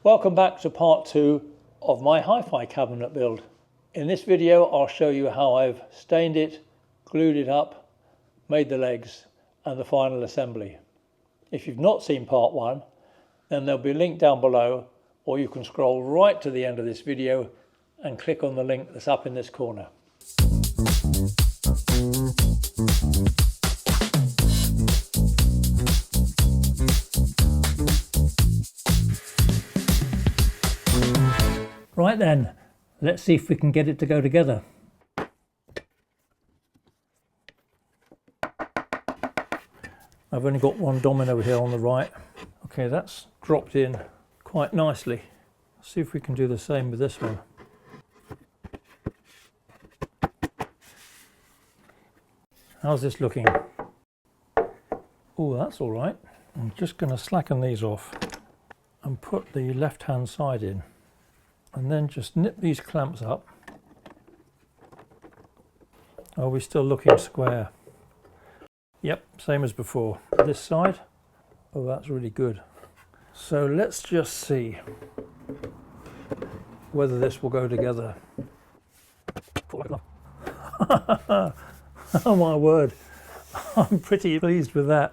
Welcome back to part 2 of my hi-fi cabinet build. In this video I'll show you how I've stained it, glued it up, made the legs and the final assembly. If you've not seen part 1, then there'll be a link down below, or you can scroll right to the end of this video and click on the link that's up in this corner. Right then, let's see if we can get it to go together. I've only got one domino here on the right. Okay, that's dropped in quite nicely. Let's see if we can do the same with this one. How's this looking? Oh, that's all right. I'm just going to slacken these off and put the left-hand side in. And then just nip these clamps up. Are we still looking square? Yep, same as before. This side, oh, that's really good. So let's just see whether this will go together. Oh my word, I'm pretty pleased with that.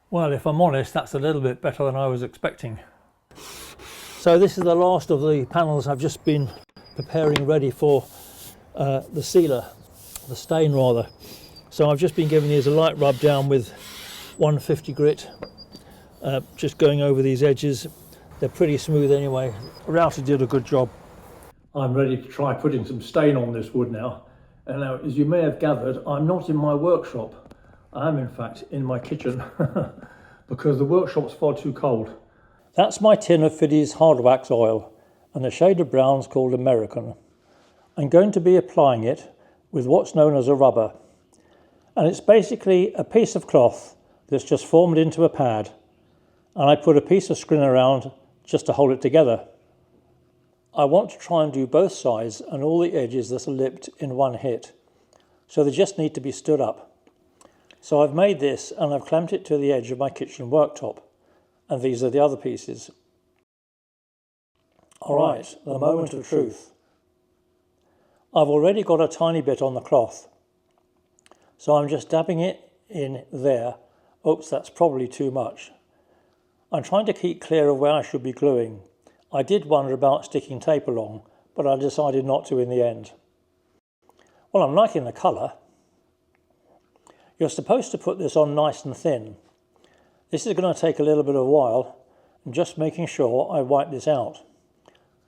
Well, if I'm honest, that's a little bit better than I was expecting. So this is the last of the panels I've just been preparing ready for the sealer, the stain rather. So I've just been giving these a light rub down with 150 grit, just going over these edges. They're pretty smooth anyway. Router did a good job. I'm ready to try putting some stain on this wood now. And now, as you may have gathered, I'm not in my workshop. I am in fact in my kitchen because the workshop's far too cold. That's my tin of Fiddy's hard wax oil, and the shade of brown's called American. I'm going to be applying it with what's known as a rubber. And it's basically a piece of cloth that's just formed into a pad, and I put a piece of screen around just to hold it together. I want to try and do both sides and all the edges that are lipped in one hit, so they just need to be stood up. So I've made this and I've clamped it to the edge of my kitchen worktop. And these are the other pieces. Alright, the moment of truth. I've already got a tiny bit on the cloth, so I'm just dabbing it in there. Oops, that's probably too much. I'm trying to keep clear of where I should be gluing. I did wonder about sticking tape along, but I decided not to in the end. Well, I'm liking the colour. You're supposed to put this on nice and thin. This is going to take a little bit of a while, and just making sure I wipe this out.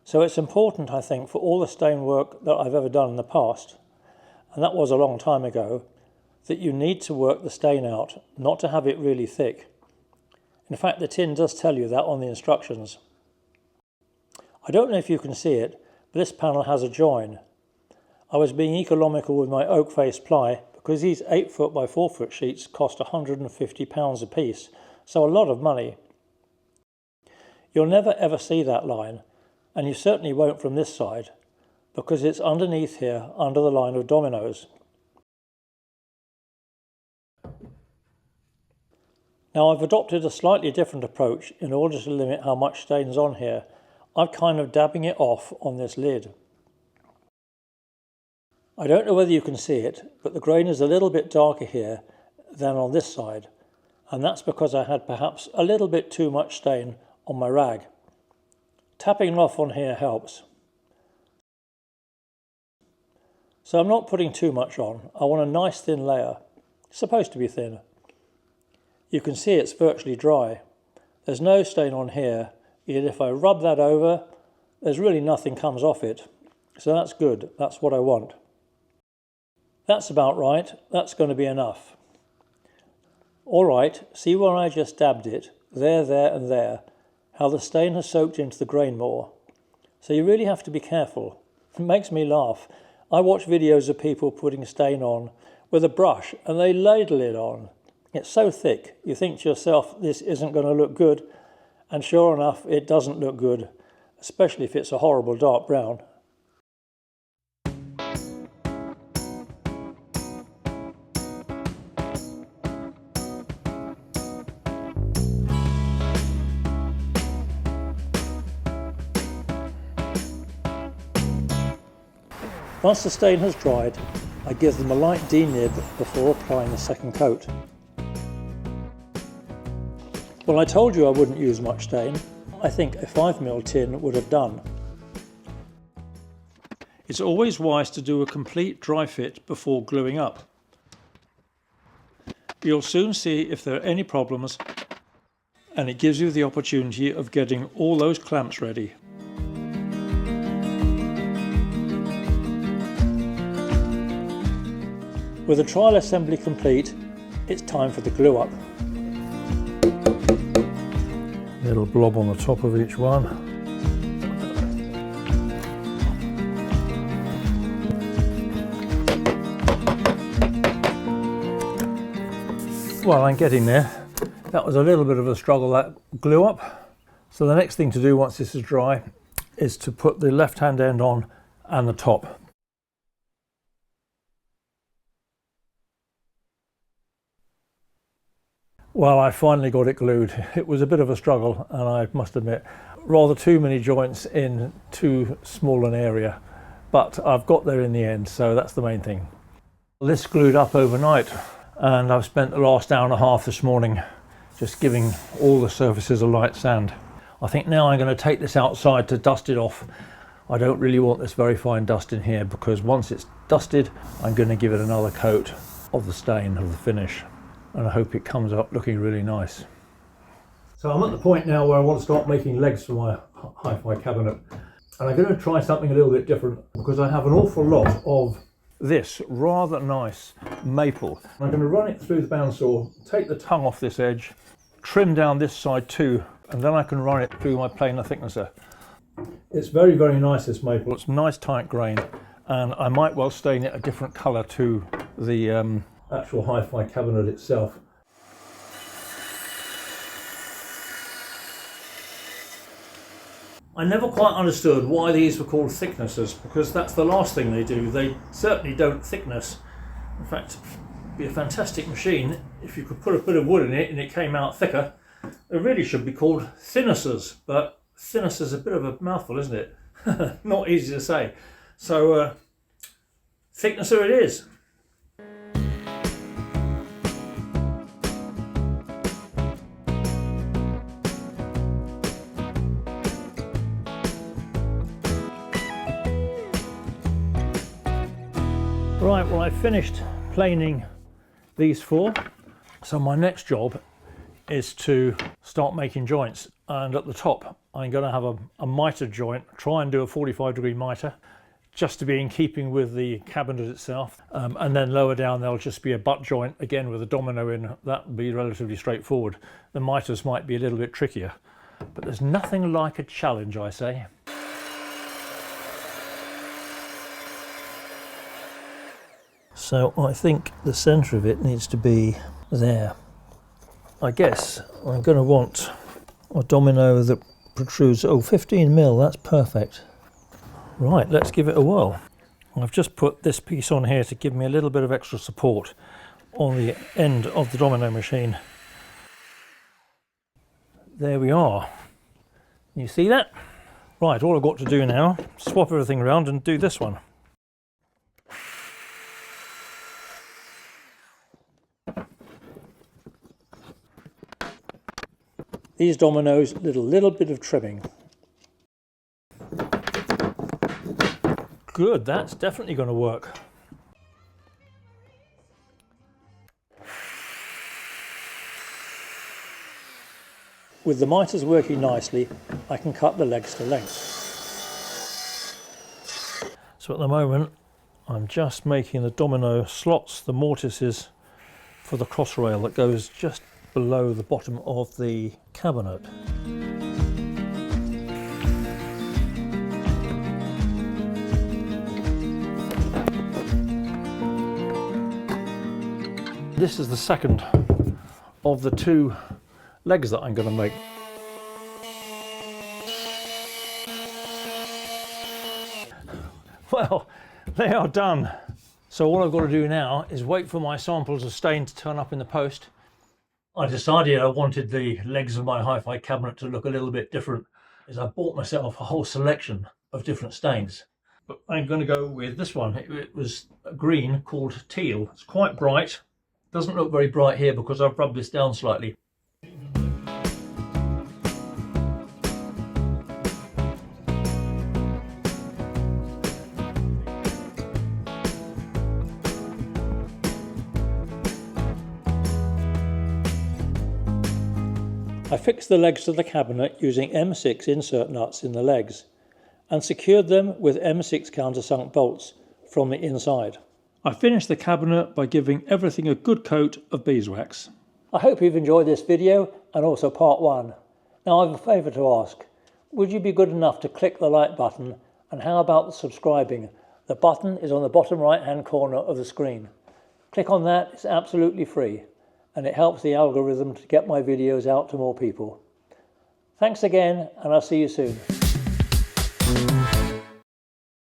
So it's important, I think, for all the stain work that I've ever done in the past, and that was a long time ago, that you need to work the stain out, not to have it really thick. In fact, the tin does tell you that on the instructions. I don't know if you can see it, but this panel has a join. I was being economical with my oak face ply because these 8 foot by 4 foot sheets cost £150 a piece. So a lot of money. You'll never ever see that line, and you certainly won't from this side, because it's underneath here, under the line of dominoes. Now I've adopted a slightly different approach in order to limit how much stains on here. I'm kind of dabbing it off on this lid. I don't know whether you can see it, but the grain is a little bit darker here than on this side. And that's because I had perhaps a little bit too much stain on my rag. Tapping off on here helps. So I'm not putting too much on. I want a nice thin layer. It's supposed to be thin. You can see it's virtually dry. There's no stain on here, yet if I rub that over, there's really nothing comes off it. So that's good, that's what I want. That's about right, that's going to be enough. Alright, see where I just dabbed it, there and there, how the stain has soaked into the grain more. So you really have to be careful. It makes me laugh. I watch videos of people putting stain on with a brush and they ladle it on. It's so thick, you think to yourself, this isn't going to look good, and sure enough, it doesn't look good, especially if it's a horrible dark brown. Once the stain has dried, I give them a light denib before applying the second coat. Well, I told you I wouldn't use much stain. I think a 5mm tin would have done. It's always wise to do a complete dry fit before gluing up. You'll soon see if there are any problems, and it gives you the opportunity of getting all those clamps ready. With the trial assembly complete, it's time for the glue up. Little blob on the top of each one. Well, I'm getting there. That was a little bit of a struggle, that glue up. So the next thing to do once this is dry is to put the left-hand end on and the top. Well, I finally got it glued. It was a bit of a struggle, and I must admit, rather too many joints in too small an area, but I've got there in the end, so that's the main thing. This glued up overnight, and I've spent the last hour and a half this morning just giving all the surfaces a light sand. I think now I'm going to take this outside to dust it off. I don't really want this very fine dust in here, because once it's dusted, I'm going to give it another coat of the stain, of the finish. And I hope it comes up looking really nice. So I'm at the point now where I want to start making legs for my hi-fi cabinet. And I'm going to try something a little bit different, because I have an awful lot of this rather nice maple. I'm going to run it through the bandsaw, take the tongue off this edge, trim down this side too, and then I can run it through my planer thicknesser. It's very, very nice, this maple. It's nice tight grain, and I might well stain it a different colour to the actual hi-fi cabinet itself. I never quite understood why these were called thicknessers, because that's the last thing they do. They certainly don't thickness. In fact, it'd be a fantastic machine if you could put a bit of wood in it and it came out thicker. They really should be called thinnessers, but thinnessers a bit of a mouthful, isn't it? Not easy to say. So thicknesser it is. Right, well, I finished planing these four, so my next job is to start making joints, and at the top I'm going to have a mitre joint, try and do a 45-degree mitre just to be in keeping with the cabinet itself, and then lower down there'll just be a butt joint, again with a domino in. That would be relatively straightforward. The mitres might be a little bit trickier, but there's nothing like a challenge, I say. So I think the centre of it needs to be there. I guess I'm going to want a domino that protrudes, 15mm, that's perfect. Right, let's give it a whirl. I've just put this piece on here to give me a little bit of extra support on the end of the domino machine. There we are. You see that? Right, all I've got to do now, swap everything around and do this one. These dominoes need a little bit of trimming. Good, that's definitely going to work. With the mitres working nicely, I can cut the legs to length. So at the moment, I'm just making the domino slots, the mortises, for the cross rail that goes just below the bottom of the cabinet. This is the second of the two legs that I'm going to make. Well, they are done. So all I've got to do now is wait for my samples of stain to turn up in the post. I decided I wanted the legs of my hi-fi cabinet to look a little bit different, as I bought myself a whole selection of different stains. but I'm going to go with this one. It was a green called Teal. It's quite bright. Doesn't look very bright here because I've rubbed this down slightly. I fixed the legs to the cabinet using M6 insert nuts in the legs and secured them with M6 countersunk bolts from the inside. I finished the cabinet by giving everything a good coat of beeswax. I hope you've enjoyed this video and also part 1. Now I have a favour to ask. Would you be good enough to click the like button, and how about subscribing? The button is on the bottom right hand corner of the screen. Click on that, it's absolutely free, and it helps the algorithm to get my videos out to more people. Thanks again, and I'll see you soon.